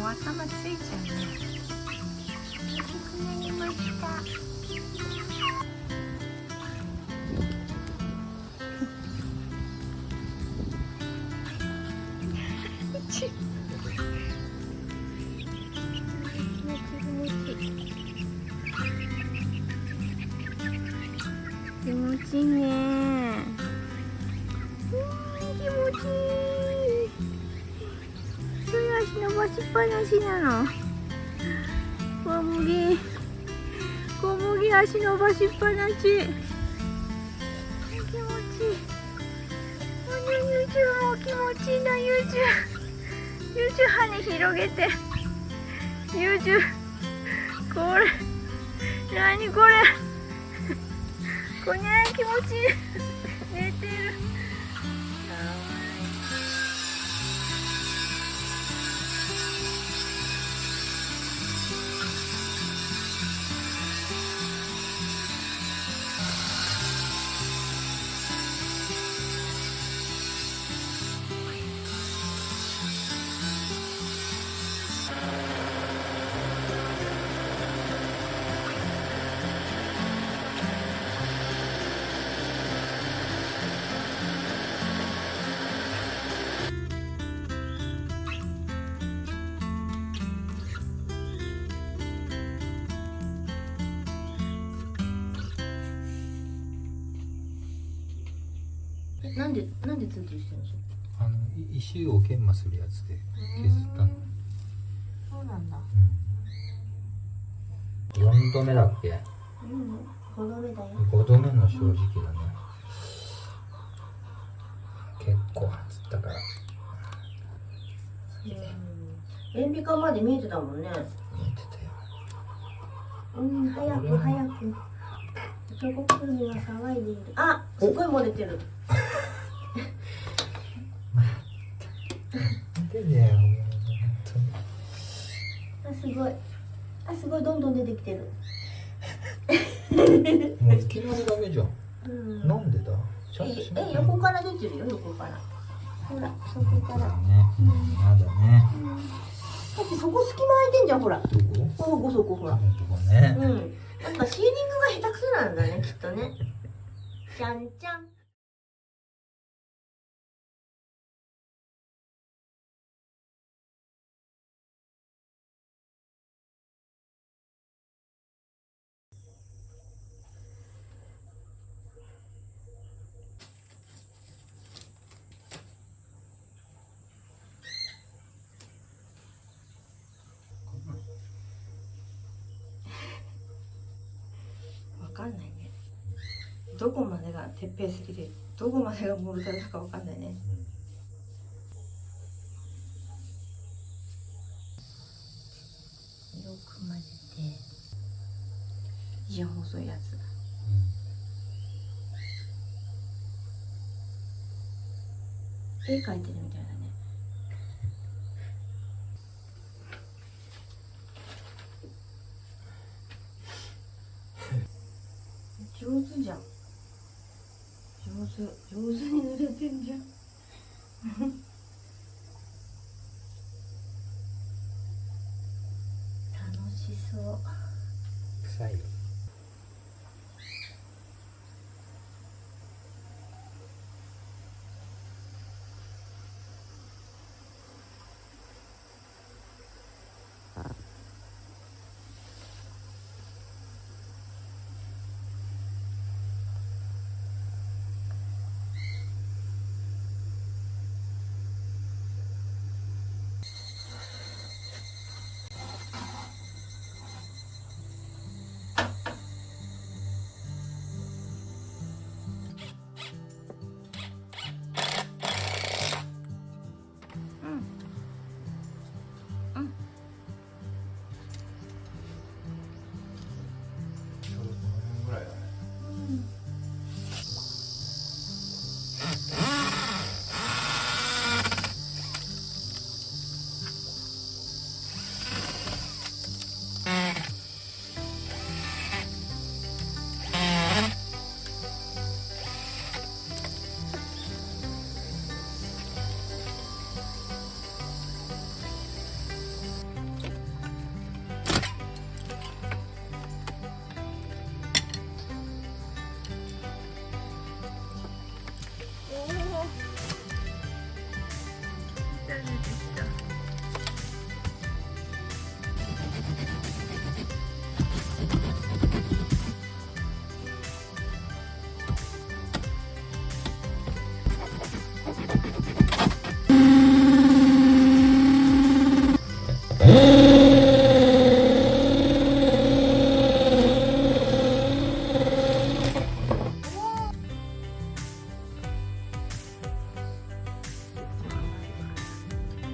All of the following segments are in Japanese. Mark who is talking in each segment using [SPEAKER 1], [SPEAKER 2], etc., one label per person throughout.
[SPEAKER 1] も頭ついちゃうね。大きくなりました。気持ちいいね。気持ちいい。それ足伸ばしっぱなしなの。小麦足伸ばしっぱなし。気持ちいい。ゆうちゅも気持ちいいな。ゆうちゅ羽広げて。ゆうちゅこれ何これ。こにゃ気持ちいい。寝てる。なんでツルツルしてるんですか？
[SPEAKER 2] 石を研磨するやつで削ったの。
[SPEAKER 1] そうなんだ。
[SPEAKER 2] 4度目だっけ
[SPEAKER 1] 5度目だよ。
[SPEAKER 2] 5度目の正直だね。結構つったから。
[SPEAKER 1] 塩ビ管まで見えてたもんね。
[SPEAKER 2] 見えてたよ。
[SPEAKER 1] 早く。そこ来るには騒いでいる。あ、すごい漏れてる。
[SPEAKER 2] 見てねよ、本
[SPEAKER 1] あ、すごい、どんどん出てきてる。
[SPEAKER 2] 当に。もういきなりダメじゃん。なんでだ。ちゃんとしない。
[SPEAKER 1] 横から出てるよ、横から。ほら、そこから。
[SPEAKER 2] ね、やだね。
[SPEAKER 1] だってそこ隙間空いてんじゃん、ほら。
[SPEAKER 2] どこ？
[SPEAKER 1] そこほら。
[SPEAKER 2] ここね。
[SPEAKER 1] やっぱシーリングが下手くそなんだね、きっとね。じゃんじゃん。わかんないね。どこまでが鉄平石で、どこまでがモルタルだかわかんないね。よく混ぜて。一番細いやつ。絵描いてるみたいだね。上手じゃん。上手に塗れてんじゃん。楽しそう。
[SPEAKER 2] 臭いよ。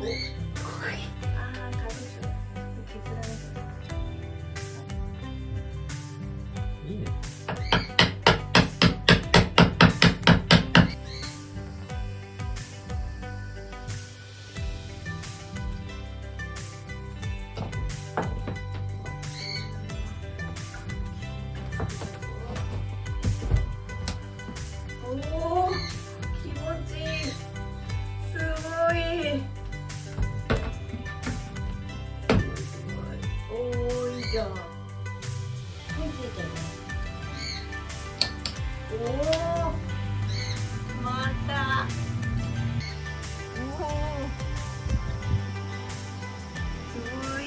[SPEAKER 1] ああ、軽い削らなきゃ。
[SPEAKER 2] いいね。
[SPEAKER 1] おお、気持ちいい。すごい。おお、いいじゃん。おお、また。おお、すごい。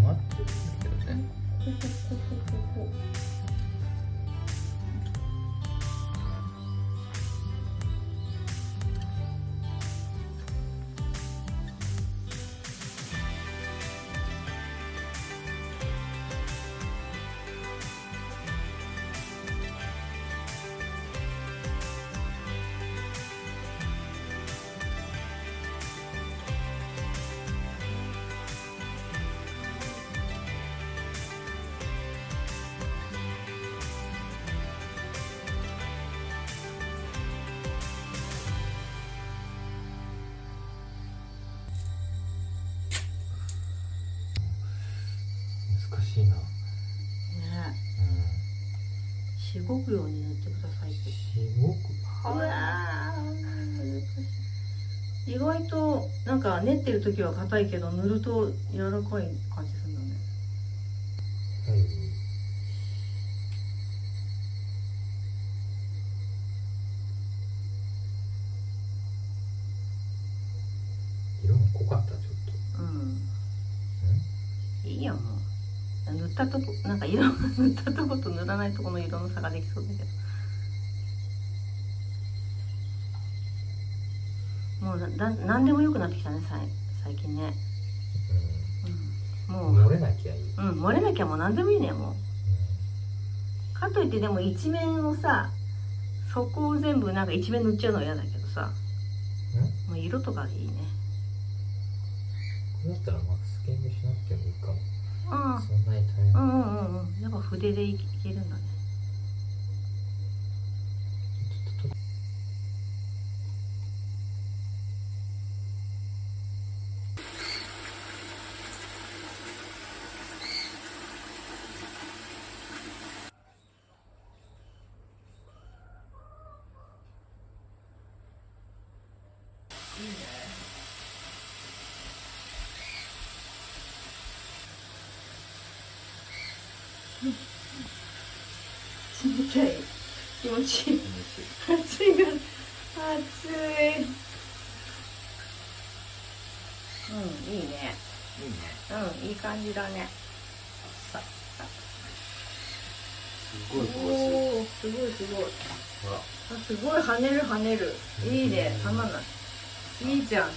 [SPEAKER 2] 待ってるんだけどね。難しいな。
[SPEAKER 1] ね、しごくように塗ってくださいって。
[SPEAKER 2] しごく。
[SPEAKER 1] うわー、難しい。意外となんか練ってる時は硬いけど塗ると柔らかい感じするんだね。
[SPEAKER 2] はい。色も濃かったちょっと。
[SPEAKER 1] うん。いいよもう。塗ったとこなんか色塗ったとこと塗らないとこの色の差ができそうだけど。もうなんでも良くなってきたね最近ね。うん。もう
[SPEAKER 2] 漏れなきゃいい。
[SPEAKER 1] 漏れなきゃもう何でもいいねもう。かといってでも一面をさ、そこを全部なんか一面塗っちゃうのは嫌だけどさ、もう色とかいいね。
[SPEAKER 2] これだったらマスキングしなくてもいいかも。
[SPEAKER 1] うん、
[SPEAKER 2] そんなに大変。
[SPEAKER 1] やっぱ筆でいけるんだね。いいね。冷たい。気持ちいい。暑いが暑い。いいね。
[SPEAKER 2] いいね。
[SPEAKER 1] いい感じだね。
[SPEAKER 2] すごいこう
[SPEAKER 1] おお、すごいすごい。
[SPEAKER 2] ほら。
[SPEAKER 1] すごい跳ねる。いいね、たまんない。いいじゃん。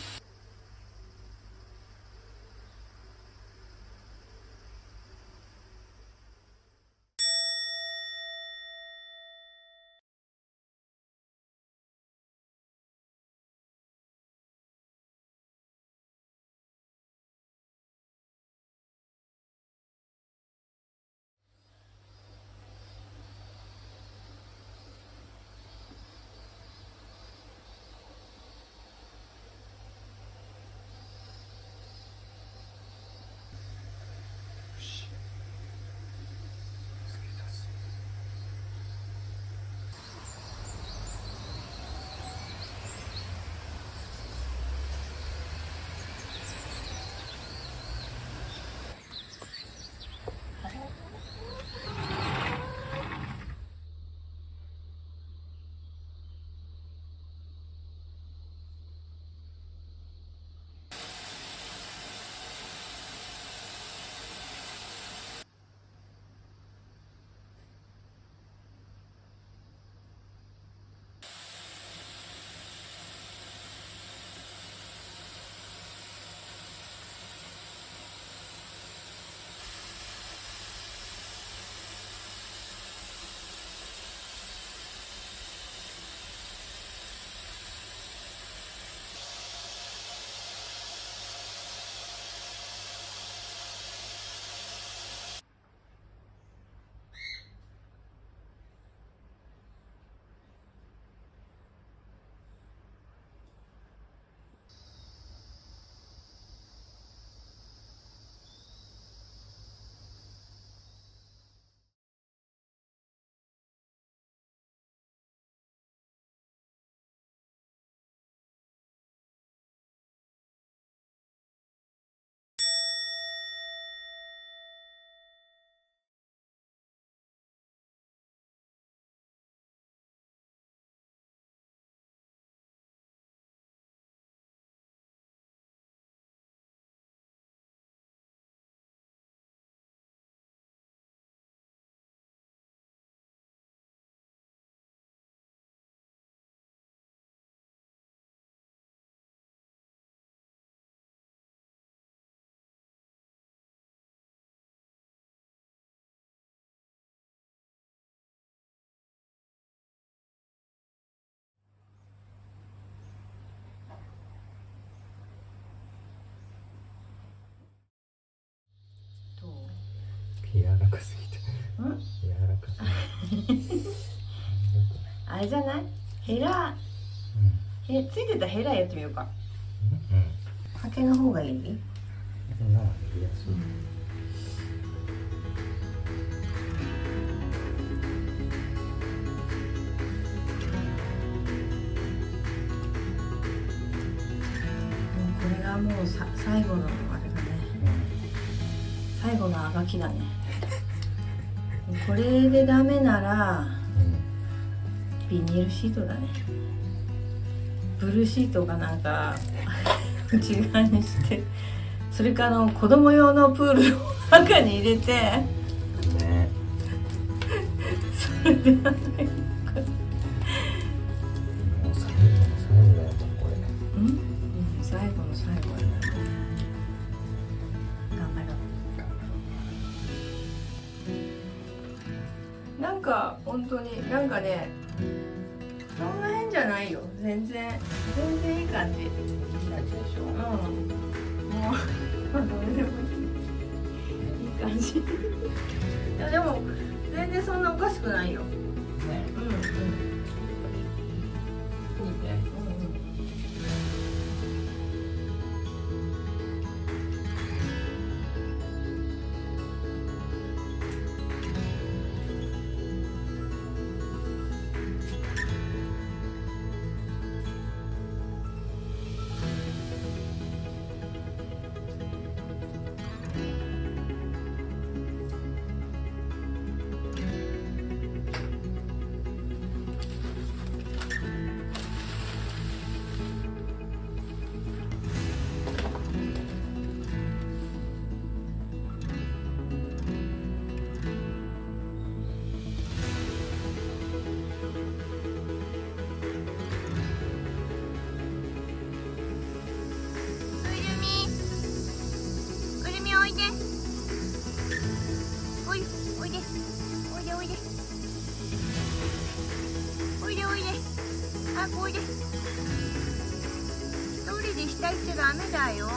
[SPEAKER 2] らかすぎて。
[SPEAKER 1] ん
[SPEAKER 2] 柔らかすぎて。
[SPEAKER 1] あれじゃない？ヘラ、ついてたヘラやってみようか。ハケの方がいい？
[SPEAKER 2] なあ、いやそう。
[SPEAKER 1] これがもう最後のあれだね。最後のあがきだね。これでダメならビニールシートだね。ブルーシートがなんか内側にして、それから子供用のプールを中に入れて、
[SPEAKER 2] ね。
[SPEAKER 1] それで
[SPEAKER 2] もう最後の最後だよ、これ。
[SPEAKER 1] 最後の最後だね。頑張ろう。なんか本当になんかね、そんな変じゃないよ。全然いい感じ。
[SPEAKER 2] いい感じでしょ。
[SPEAKER 1] もうどれでもいい感じ。いやでも全然そんなおかしくないよ。
[SPEAKER 2] ね。
[SPEAKER 1] いいね。おいで。おいで。おいで。早くおいで。一人で下行っちゃダメだよ。